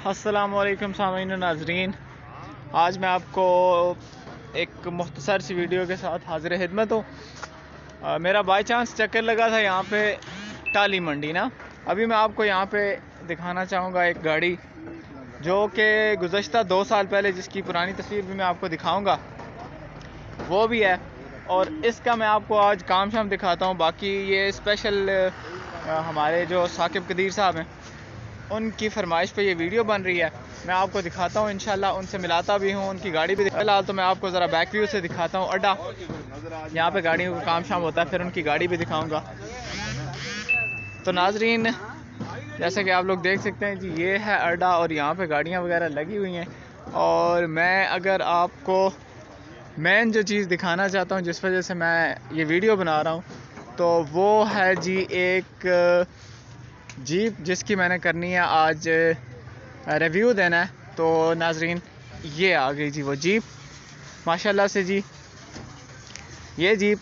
अस्सलामुअलैकुम सामीन नाजरीन, आज मैं आपको एक मुख्तसर सी वीडियो के साथ हाजिर खिदमत हूँ। मेरा बाय चांस चक्कर लगा था यहाँ पे टाली मंडी ना। अभी मैं आपको यहाँ पे दिखाना चाहूँगा एक गाड़ी जो कि गुज़श्ता 2 साल पहले, जिसकी पुरानी तस्वीर भी मैं आपको दिखाऊँगा, वो भी है। और इसका मैं आपको आज काम शाम दिखाता हूँ। बाकी ये स्पेशल हमारे जो साकिब कदीर साहब हैं, उनकी फरमाइश पे ये वीडियो बन रही है। मैं आपको दिखाता हूँ, इंशाल्लाह उनसे मिलाता भी हूँ, उनकी गाड़ी भी। फिलहाल तो मैं आपको ज़रा बैक व्यू से दिखाता हूँ अड्डा, यहाँ पे गाड़ियों का काम शाम होता है, फिर उनकी गाड़ी भी दिखाऊंगा। तो नाजरीन, जैसे कि आप लोग देख सकते हैं जी, ये है अड्डा और यहाँ पे गाड़ियाँ वगैरह लगी हुई हैं। और मैं अगर आपको मेन जो चीज़ दिखाना चाहता हूँ, जिस वजह से मैं ये वीडियो बना रहा हूँ, तो वो है जी एक जीप जिसकी मैंने करनी है आज रिव्यू देना है। तो नाजरीन, ये आ गई जी वो जीप, माशाल्लाह से जी। ये जीप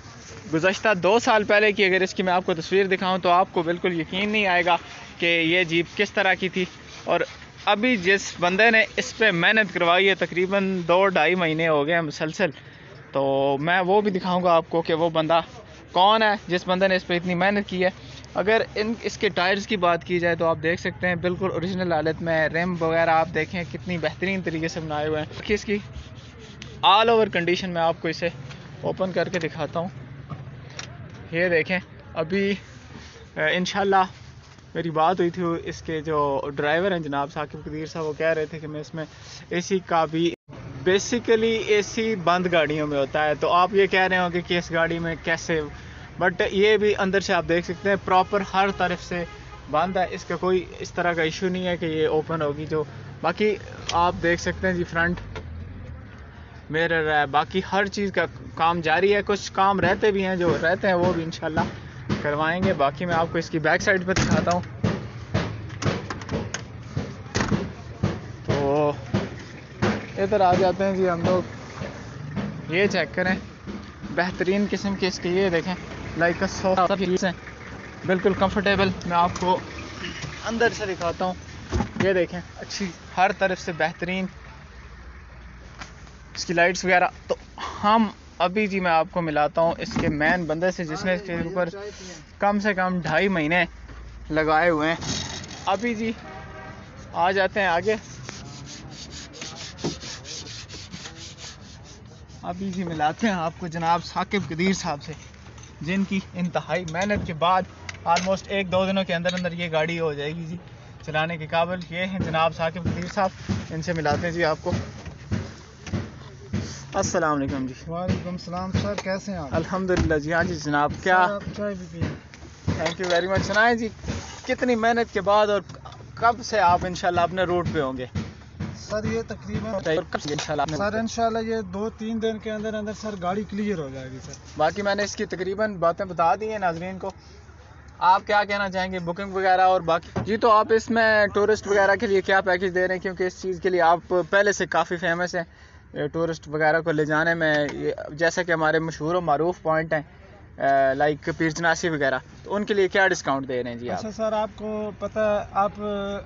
गुज़श्ता 2 साल पहले की, अगर इसकी मैं आपको तस्वीर दिखाऊं तो आपको बिल्कुल यकीन नहीं आएगा कि ये जीप किस तरह की थी। और अभी जिस बंदे ने इस पर मेहनत करवाई है, तकरीबन 2-2.5 महीने हो गए मुसलसल, तो मैं वो भी दिखाऊंगा आपको कि वो बंदा कौन है जिस बंदे ने इस पर इतनी मेहनत की है। अगर इसके टायर्स की बात की जाए तो आप देख सकते हैं बिल्कुल ओरिजिनल हालत में। रिम वगैरह आप देखें कितनी बेहतरीन तरीके से बनाए हुए हैं। इसकी ऑल ओवर कंडीशन में आपको इसे ओपन करके दिखाता हूँ। ये देखें, अभी इंशाल्लाह मेरी बात हुई थी इसके जो ड्राइवर हैं जनाब साकिब कदीर साहब, वो कह रहे थे कि मैं इसमें एसी का भी, बेसिकली एसी बंद गाड़ियों में होता है, तो आप ये कह रहे होंगे कि इस गाड़ी में कैसे, बट ये भी अंदर से आप देख सकते हैं प्रॉपर हर तरफ से बंद है। इसका कोई इस तरह का इशू नहीं है कि ये ओपन होगी। जो बाकी आप देख सकते हैं जी, फ्रंट मिरर है, बाकी हर चीज़ का काम जारी है। कुछ काम रहते भी हैं, जो रहते हैं वो भी इंशाल्लाह करवाएंगे। बाकी मैं आपको इसकी बैक साइड पर दिखाता हूँ। तो इधर आ जाते हैं जी हम लोग। ये चेक करें, बेहतरीन किस्म के इसके ये देखें लाइक सोफा हैं, बिल्कुल कंफर्टेबल। मैं आपको अंदर से दिखाता हूँ। ये देखें, अच्छी हर तरफ से बेहतरीन इसकी लाइट्स वगैरह। तो हम अभी जी मैं आपको मिलाता हूँ इसके मेन बंदे से, जिसने इसके ऊपर कम से कम 2.5 महीने लगाए हुए हैं। अभी जी आ जाते हैं आगे। अभी जी मिलाते हैं आपको जनाब साकिब कदीर साहब से, जिनकी इंतहाई मेहनत के बाद ऑलमोस्ट 1-2 दिनों के अंदर अंदर ये गाड़ी हो जाएगी जी चलाने के काबिल। ये हैं जनाब साकिब कदीर साहब, इनसे मिलाते हैं जी आपको। अस्सलाम वालेकुम जी। वालेकुम सलाम सर, कैसे हैं आप? अल्हम्दुलिल्लाह जी। हाँ जी जनाब, क्या चाय भी पिए? Thank you very much. सुनाएं जी, कितनी मेहनत के बाद और कब से आप इंशाल्लाह अपने रूट पे होंगे? सर ये तकरीबन सर इंशाल्लाह ये 2-3 दिन के अंदर अंदर सर गाड़ी क्लियर हो जाएगी सर। बाकी मैंने इसकी तकरीबन बातें बता दी हैं नाजरीन को। आप क्या कहना चाहेंगे बुकिंग वगैरह और बाकी? जी, तो आप इसमें टूरिस्ट वगैरह के लिए क्या पैकेज दे रहे हैं, क्योंकि इस चीज़ के लिए आप पहले से काफ़ी फेमस हैं टूरिस्ट वगैरह को ले जाने में। जैसे कि हमारे मशहूर और मारूफ पॉइंट हैं लाइक पीर जनासी वगैरह, तो उनके लिए क्या डिस्काउंट दे रहे हैं जी आप? अच्छा सर, आपको पता है,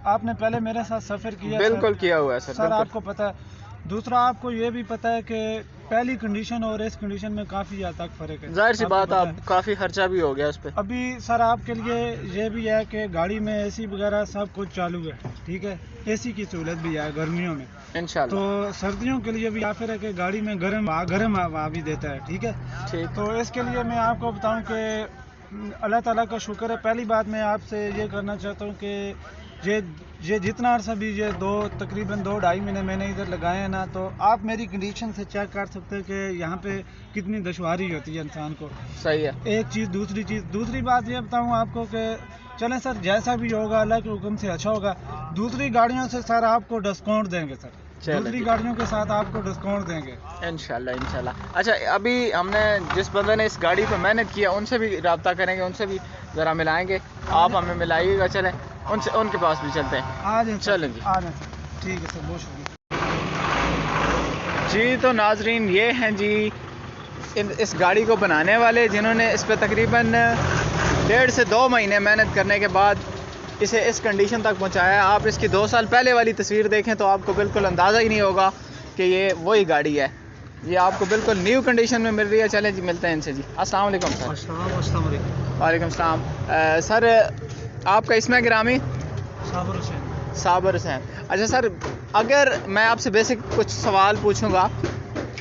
आपने पहले मेरे साथ सफ़र किया? बिल्कुल किया हुआ है सर। आपको पता है। दूसरा, आपको ये भी पता है कि पहली कंडीशन और इस कंडीशन में काफ़ी हद तक फ़र्क है। जाहिर सी बात, आप काफ़ी खर्चा भी हो गया उस पर। अभी सर आपके लिए ये भी है कि गाड़ी में एसी वगैरह सब कुछ चालू है, ठीक है। एसी की सहूलत भी है गर्मियों में इंशाल्लाह। तो सर्दियों के लिए भी आफिर है कि गाड़ी में गर्म हवा भी देता है, ठीक है। ठीक, तो इसके लिए मैं आपको बताऊं कि अल्लाह ताला का शुक्र है। पहली बात मैं आपसे ये करना चाहता हूँ कि ये जितना अर्सा भी ये तकरीबन 2-2.5 महीने मैंने इधर लगाए हैं ना, तो आप मेरी कंडीशन से चेक कर सकते हैं कि यहाँ पे कितनी दुश्वारी होती है इंसान को। सही है। एक चीज़। दूसरी बात ये बताऊँ आपको कि चलें सर, जैसा भी होगा अल्लाह के हुक्म से अच्छा होगा। दूसरी गाड़ियों से सर आपको डिस्काउंट देंगे सर, दूसरी गाड़ियों के साथ आपको डिस्काउंट देंगे इंशाल्लाह। अच्छा, अभी हमने जिस बंदे ने इस गाड़ी पर मेहनत किया उनसे भी रब्ता करेंगे, उनसे भी ज़रा मिलाएंगे। आप हमें मिलाइएगा, चलें उनके पास भी चलते हैं। आज चलें जी, आ जाए। ठीक है सर, बहुत शुक्रिया जी। तो नाजरीन, ये हैं जी इस गाड़ी को बनाने वाले, जिन्होंने इस पर तकरीबन 1.5 से 2 महीने मेहनत करने के बाद इसे इस कंडीशन तक पहुंचाया है। आप इसकी 2 साल पहले वाली तस्वीर देखें तो आपको बिल्कुल अंदाज़ा ही नहीं होगा कि ये वही गाड़ी है। ये आपको बिल्कुल न्यू कंडीशन में मिल रही है। चलें जी, मिलते हैं इनसे जी। अस्सलाम वालेकुम सर। वालेकुम सलाम। सर आपका इसमें गिरामी? साबर हुसैन। अच्छा सर, अगर मैं आपसे बेसिक कुछ सवाल पूछूंगा,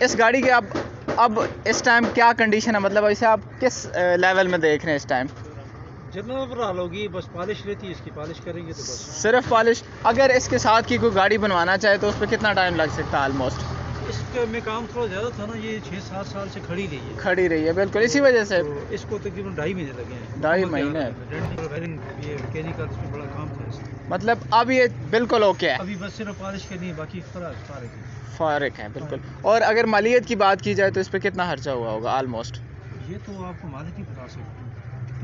इस गाड़ी के अब इस टाइम क्या कंडीशन है, मतलब इसे आप किस लेवल में देख रहे हैं इस टाइम? जनरल हाल होगी, बस पॉलिश रहती है, इसकी पॉलिश करेंगे तो बस। सिर्फ पॉलिश? अगर इसके साथ की कोई गाड़ी बनवाना चाहे तो उस पर कितना टाइम लग सकता है ऑलमोस्ट? इसका में काम थोड़ा ज़्यादा था ना, ये 6-7 साल से खड़ी रही है बिल्कुल, इसी वजह से तो इसको तकरीबन 2.5 महीने लगे हैं। 2.5 महीने? ये मैकेनिकल इसमें बड़ा काम था इसका। मतलब अब ये बिल्कुल ओके है? अभी बस सिर्फ पॉलिश करनी है, बाकी फारिक है बिल्कुल। और अगर मालियत की बात की जाए तो इस पर कितना खर्चा हुआ होगा ऑलमोस्ट? ये तो आपको मालिक ही बता सकते हैं,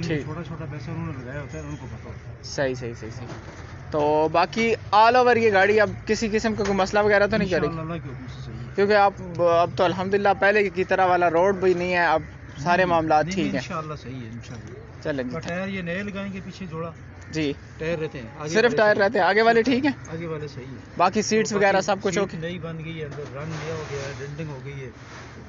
ठीक। छोटा पैसा उन्होंने लगाया होता है, उनको पता होता है। सही। तो बाकी ऑल ओवर ये गाड़ी अब किसी किस्म का कोई मसला वगैरह तो नहीं करेगी? क्योंकि आप अब तो अल्हम्दुलिल्लाह पहले की तरह वाला रोड भी नहीं है, अब सारे मामला ठीक है इंशाल्लाह। सही है इंशाल्लाह। चलें। टायर ये नए लगाएंगे, पीछे जोड़ा जी टायर रहते हैं, आगे सिर्फ टायर रहते हैं, आगे वाले ठीक है? आगे वाले सही है। बाकी सीट्स तो वगैरह सब कुछ ओके? नई बन गई है, अंदर रंग नया हो गया है, डेंटिंग हो गई है,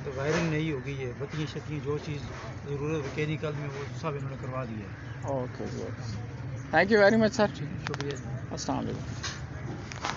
तो वायरिंग नई हो गई है, बत्तियाँ शत्तियाँ जो चीज़ ज़रूरत मैकेनिकल में वो सब इन्होंने करवा दिया है। Okay, thank you very much sir. शुक्रिया। अस्सलाम वालेकुम।